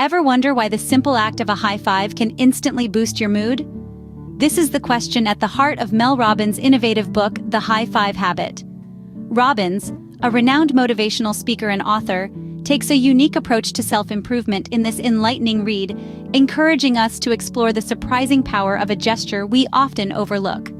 Ever wonder why the simple act of a high five can instantly boost your mood? This is the question at the heart of Mel Robbins' innovative book, The High Five Habit. Robbins, a renowned motivational speaker and author, takes a unique approach to self-improvement in this enlightening read, encouraging us to explore the surprising power of a gesture we often overlook.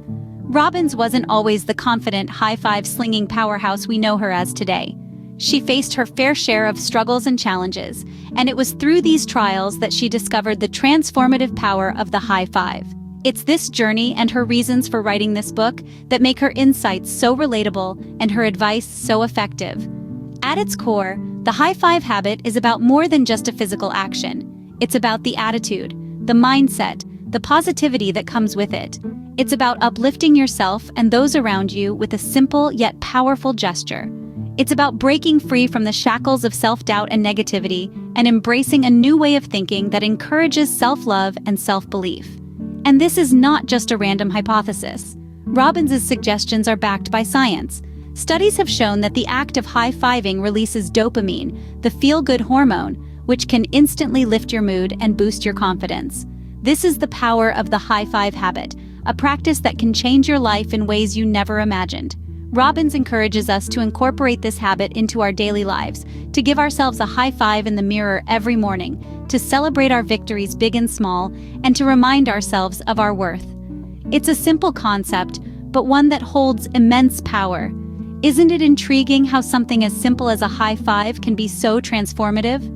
Robbins wasn't always the confident, high-five-slinging powerhouse we know her as today. She faced her fair share of struggles and challenges, and it was through these trials that she discovered the transformative power of the high five. It's this journey and her reasons for writing this book that make her insights so relatable and her advice so effective. At its core, the high five habit is about more than just a physical action. It's about the attitude, the mindset, the positivity that comes with it. It's about uplifting yourself and those around you with a simple yet powerful gesture. It's about breaking free from the shackles of self-doubt and negativity and embracing a new way of thinking that encourages self-love and self-belief. And this is not just a random hypothesis. Robbins' suggestions are backed by science. Studies have shown that the act of high-fiving releases dopamine, the feel-good hormone, which can instantly lift your mood and boost your confidence. This is the power of the high five habit, a practice that can change your life in ways you never imagined. Robbins encourages us to incorporate this habit into our daily lives, to give ourselves a high five in the mirror every morning, to celebrate our victories big and small, and to remind ourselves of our worth. It's a simple concept, but one that holds immense power. Isn't it intriguing how something as simple as a high five can be so transformative?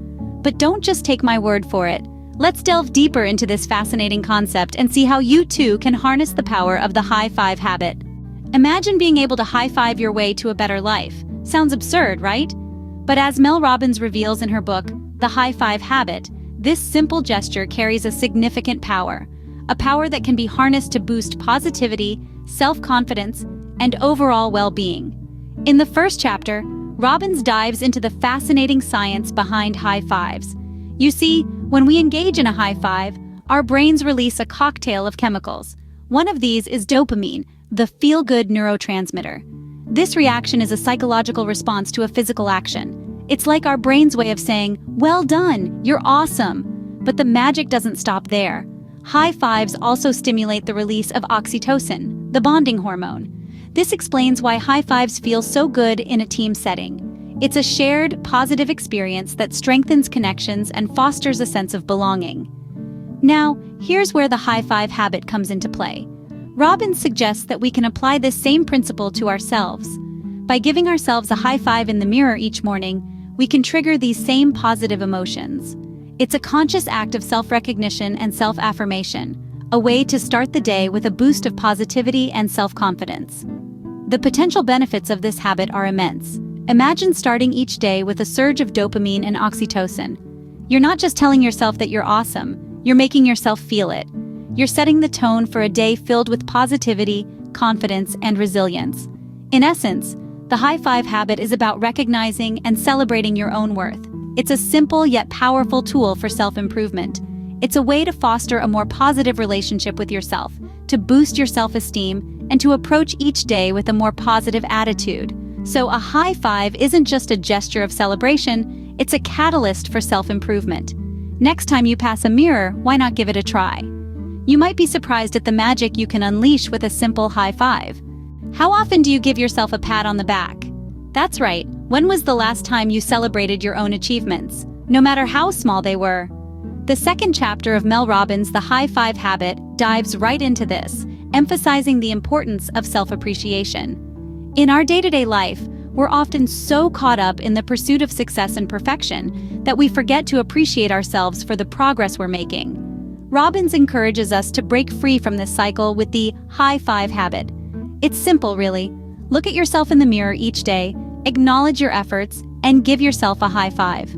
But don't just take my word for it. Let's delve deeper into this fascinating concept and see how you too can harness the power of the high five habit. Imagine being able to high-five your way to a better life. Sounds absurd, right? But as Mel Robbins reveals in her book, The High Five Habit, this simple gesture carries a significant power. A power that can be harnessed to boost positivity, self-confidence, and overall well-being. In the first chapter, Robbins dives into the fascinating science behind high fives. You see, when we engage in a high five, our brains release a cocktail of chemicals. One of these is dopamine, the feel-good neurotransmitter. This reaction is a psychological response to a physical action. It's like our brain's way of saying, "Well done, you're awesome." But the magic doesn't stop there. High fives also stimulate the release of oxytocin, the bonding hormone. This explains why high fives feel so good in a team setting. It's a shared, positive experience that strengthens connections and fosters a sense of belonging. Now, here's where the high five habit comes into play. Robbins suggests that we can apply this same principle to ourselves. By giving ourselves a high five in the mirror each morning, we can trigger these same positive emotions. It's a conscious act of self-recognition and self-affirmation, a way to start the day with a boost of positivity and self-confidence. The potential benefits of this habit are immense. Imagine starting each day with a surge of dopamine and oxytocin. You're not just telling yourself that you're awesome, you're making yourself feel it. You're setting the tone for a day filled with positivity, confidence, and resilience. In essence, the high five habit is about recognizing and celebrating your own worth. It's a simple yet powerful tool for self-improvement. It's a way to foster a more positive relationship with yourself, to boost your self-esteem, and to approach each day with a more positive attitude. So a high five isn't just a gesture of celebration, it's a catalyst for self-improvement. Next time you pass a mirror, why not give it a try? You might be surprised at the magic you can unleash with a simple high five. How often do you give yourself a pat on the back? That's right, when was the last time you celebrated your own achievements, no matter how small they were? The second chapter of Mel Robbins' The High Five Habit dives right into this, emphasizing the importance of self-appreciation. In our day-to-day life, we're often so caught up in the pursuit of success and perfection that we forget to appreciate ourselves for the progress we're making. Robbins encourages us to break free from this cycle with the high five habit. It's simple, really. Look at yourself in the mirror each day, acknowledge your efforts, and give yourself a high five.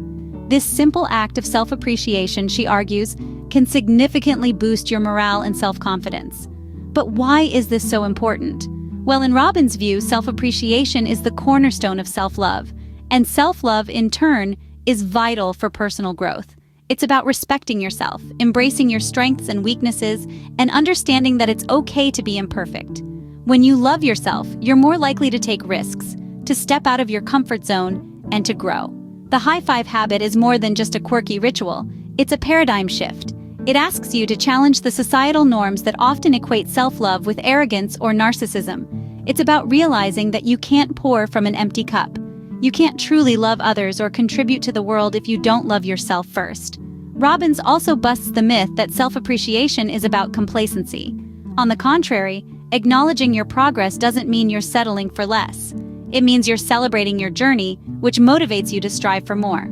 This simple act of self-appreciation, she argues, can significantly boost your morale and self-confidence. But why is this so important? Well, in Robbins' view, self-appreciation is the cornerstone of self-love, and self-love, in turn, is vital for personal growth. It's about respecting yourself, embracing your strengths and weaknesses, and understanding that it's okay to be imperfect. When you love yourself, you're more likely to take risks, to step out of your comfort zone, and to grow. The high five habit is more than just a quirky ritual. It's a paradigm shift. It asks you to challenge the societal norms that often equate self-love with arrogance or narcissism. It's about realizing that you can't pour from an empty cup. You can't truly love others or contribute to the world if you don't love yourself first. Robbins also busts the myth that self-appreciation is about complacency. On the contrary, acknowledging your progress doesn't mean you're settling for less. It means you're celebrating your journey, which motivates you to strive for more.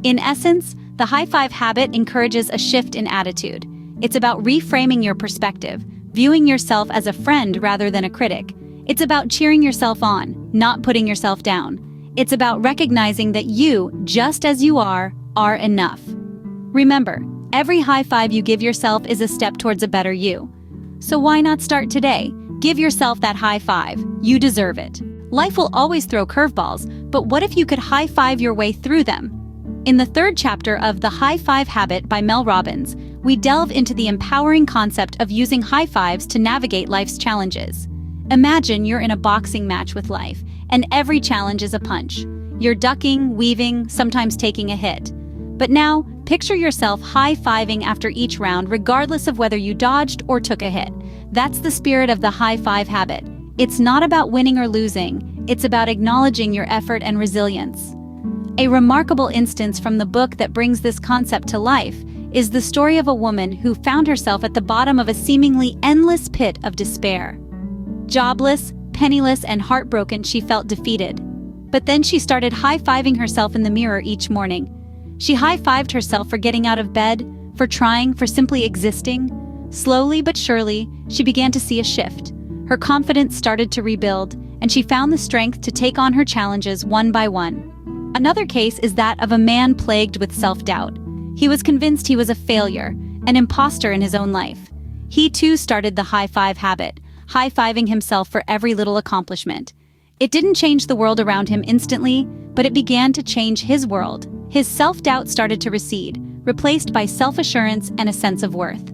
In essence, the high five habit encourages a shift in attitude. It's about reframing your perspective, viewing yourself as a friend rather than a critic. It's about cheering yourself on, not putting yourself down. It's about recognizing that you, just as you are enough. Remember, every high five you give yourself is a step towards a better you. So why not start today? Give yourself that high five. You deserve it. Life will always throw curveballs, but what if you could high five your way through them? In the third chapter of The High Five Habit by Mel Robbins, we delve into the empowering concept of using high fives to navigate life's challenges. Imagine you're in a boxing match with life, and every challenge is a punch. You're ducking, weaving, sometimes taking a hit. But now, picture yourself high-fiving after each round regardless of whether you dodged or took a hit. That's the spirit of the high five habit. It's not about winning or losing, it's about acknowledging your effort and resilience. A remarkable instance from the book that brings this concept to life is the story of a woman who found herself at the bottom of a seemingly endless pit of despair. Jobless, penniless, and heartbroken, she felt defeated. But then she started high-fiving herself in the mirror each morning. She high-fived herself for getting out of bed, for trying, for simply existing. Slowly but surely, she began to see a shift. Her confidence started to rebuild, and she found the strength to take on her challenges one by one. Another case is that of a man plagued with self-doubt. He was convinced he was a failure, an imposter in his own life. He too started the high five habit, high-fiving himself for every little accomplishment. It didn't change the world around him instantly, but it began to change his world. His self-doubt started to recede, replaced by self-assurance and a sense of worth.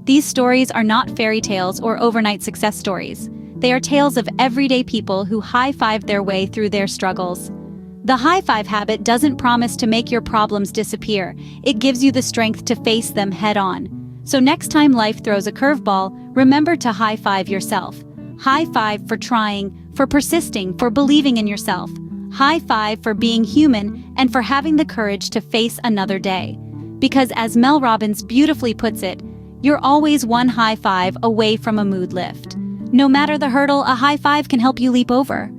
These stories are not fairy tales or overnight success stories. They are tales of everyday people who high-fived their way through their struggles. The high five habit doesn't promise to make your problems disappear. It gives you the strength to face them head on. So next time life throws a curveball, remember to high five yourself. High five for trying, for persisting, for believing in yourself. High five for being human and for having the courage to face another day. Because as Mel Robbins beautifully puts it, you're always one high five away from a mood lift. No matter the hurdle, a high five can help you leap over.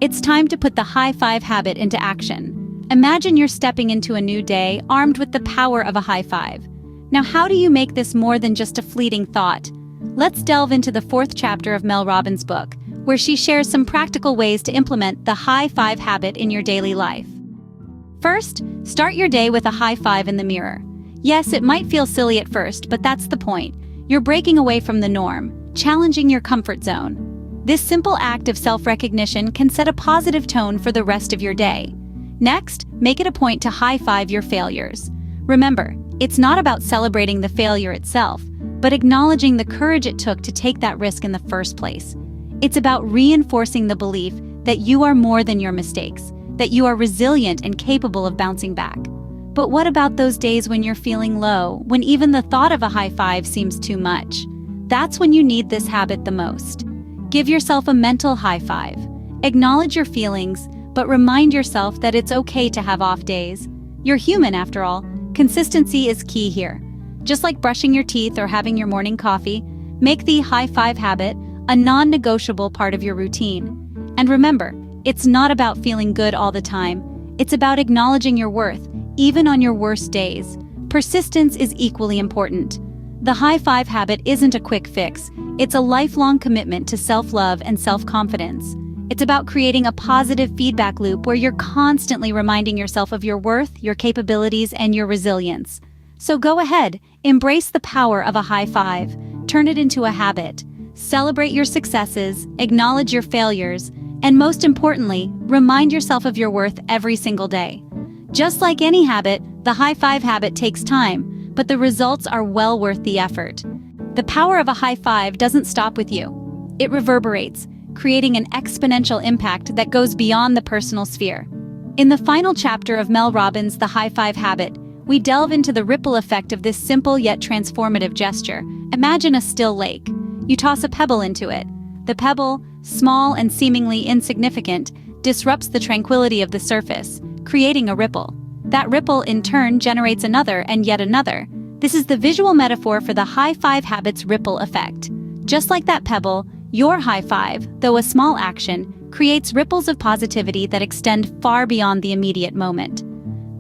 It's time to put the high five habit into action. Imagine you're stepping into a new day armed with the power of a high five. Now, how do you make this more than just a fleeting thought? Let's delve into the fourth chapter of Mel Robbins' book, where she shares some practical ways to implement the high five habit in your daily life. First, start your day with a high five in the mirror. Yes, it might feel silly at first, but that's the point. You're breaking away from the norm, challenging your comfort zone. This simple act of self-recognition can set a positive tone for the rest of your day. Next, make it a point to high-five your failures. Remember, it's not about celebrating the failure itself, but acknowledging the courage it took to take that risk in the first place. It's about reinforcing the belief that you are more than your mistakes, that you are resilient and capable of bouncing back. But what about those days when you're feeling low, when even the thought of a high five seems too much? That's when you need this habit the most. Give yourself a mental high five. Acknowledge your feelings, but remind yourself that it's okay to have off days. You're human after all. Consistency is key here. Just like brushing your teeth or having your morning coffee, make the high five habit a non-negotiable part of your routine. And remember, it's not about feeling good all the time. It's about acknowledging your worth, even on your worst days. Persistence is equally important. The high five habit isn't a quick fix. It's a lifelong commitment to self-love and self-confidence. It's about creating a positive feedback loop where you're constantly reminding yourself of your worth, your capabilities, and your resilience. So go ahead, embrace the power of a high five. Turn it into a habit. Celebrate your successes, acknowledge your failures, and most importantly, remind yourself of your worth every single day. Just like any habit, the high five habit takes time, but the results are well worth the effort. The power of a high five doesn't stop with you. It reverberates, creating an exponential impact that goes beyond the personal sphere. In the final chapter of Mel Robbins' The High Five Habit, we delve into the ripple effect of this simple yet transformative gesture. Imagine a still lake. You toss a pebble into it. The pebble, small and seemingly insignificant, disrupts the tranquility of the surface, creating a ripple. That ripple, in turn, generates another and yet another. This is the visual metaphor for the high five habit's ripple effect. Just like that pebble, your high five, though a small action, creates ripples of positivity that extend far beyond the immediate moment.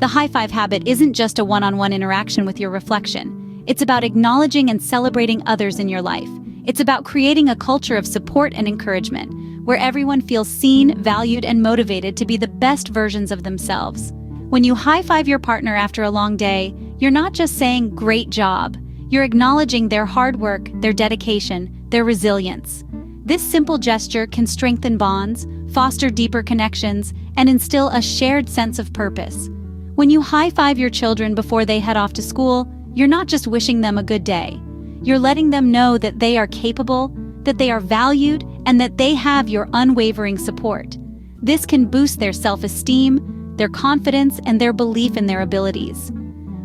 The high five habit isn't just a one-on-one interaction with your reflection. It's about acknowledging and celebrating others in your life. It's about creating a culture of support and encouragement, where everyone feels seen, valued, and motivated to be the best versions of themselves. When you high five your partner after a long day, you're not just saying, "Great job." You're acknowledging their hard work, their dedication, their resilience. This simple gesture can strengthen bonds, foster deeper connections, and instill a shared sense of purpose. When you high-five your children before they head off to school, you're not just wishing them a good day. You're letting them know that they are capable, that they are valued, and that they have your unwavering support. This can boost their self-esteem, their confidence, and their belief in their abilities.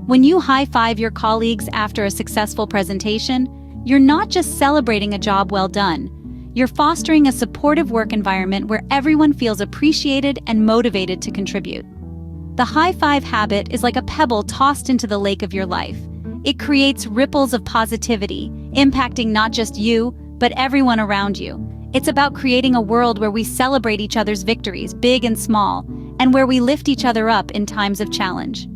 When you high-five your colleagues after a successful presentation, you're not just celebrating a job well done. You're fostering a supportive work environment where everyone feels appreciated and motivated to contribute. The high five habit is like a pebble tossed into the lake of your life. It creates ripples of positivity, impacting not just you, but everyone around you. It's about creating a world where we celebrate each other's victories, big and small, and where we lift each other up in times of challenge.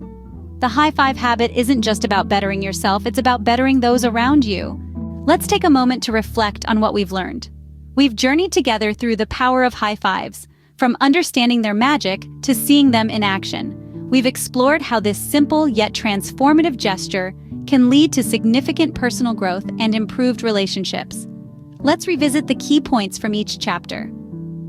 The high five habit isn't just about bettering yourself, it's about bettering those around you. Let's take a moment to reflect on what we've learned. We've journeyed together through the power of high fives, from understanding their magic to seeing them in action. We've explored how this simple yet transformative gesture can lead to significant personal growth and improved relationships. Let's revisit the key points from each chapter.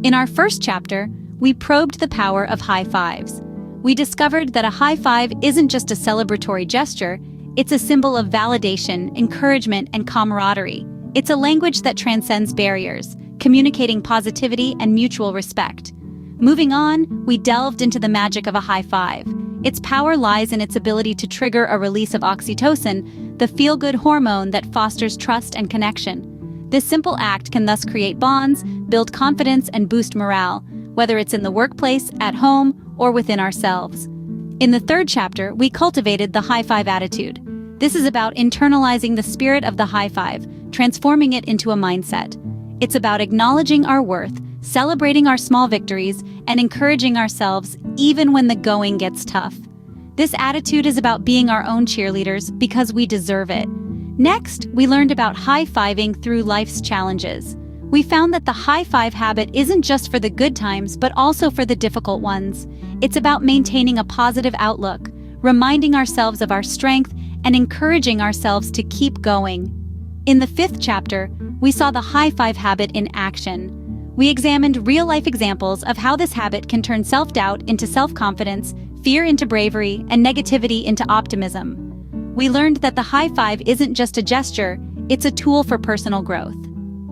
In our first chapter, we probed the power of high fives. We discovered that a high five isn't just a celebratory gesture, it's a symbol of validation, encouragement, and camaraderie. It's a language that transcends barriers, communicating positivity and mutual respect. Moving on, we delved into the magic of a high five. Its power lies in its ability to trigger a release of oxytocin, the feel-good hormone that fosters trust and connection. This simple act can thus create bonds, build confidence, and boost morale, whether it's in the workplace, at home, or within ourselves. In the third chapter, we cultivated the high five attitude. This is about internalizing the spirit of the high five, transforming it into a mindset. It's about acknowledging our worth, celebrating our small victories, and encouraging ourselves even when the going gets tough. This attitude is about being our own cheerleaders because we deserve it. Next, we learned about high-fiving through life's challenges. We found that the high five habit isn't just for the good times, but also for the difficult ones. It's about maintaining a positive outlook, reminding ourselves of our strength, and encouraging ourselves to keep going. In the fifth chapter, we saw the high five habit in action. We examined real-life examples of how this habit can turn self-doubt into self-confidence, fear into bravery, and negativity into optimism. We learned that the high five isn't just a gesture, it's a tool for personal growth.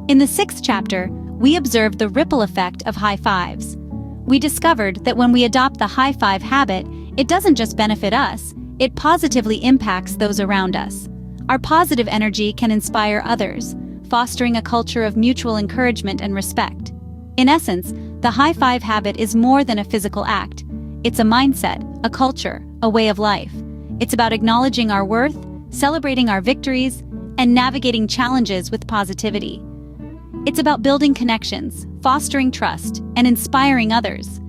In the sixth chapter, we observed the ripple effect of high fives. We discovered that when we adopt the high five habit, it doesn't just benefit us, it positively impacts those around us. Our positive energy can inspire others, fostering a culture of mutual encouragement and respect. In essence, the high five habit is more than a physical act. It's a mindset, a culture, a way of life. It's about acknowledging our worth, celebrating our victories, and navigating challenges with positivity. It's about building connections, fostering trust, and inspiring others.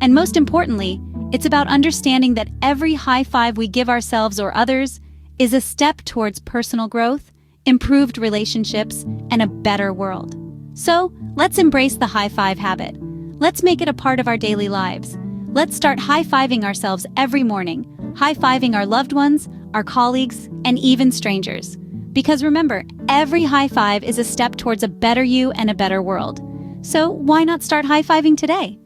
And most importantly, it's about understanding that every high five we give ourselves or others is a step towards personal growth, improved relationships, and a better world. So, let's embrace the high five habit. Let's make it a part of our daily lives. Let's start high-fiving ourselves every morning, high-fiving our loved ones, our colleagues, and even strangers. Because remember, every high five is a step towards a better you and a better world. So why not start high-fiving today?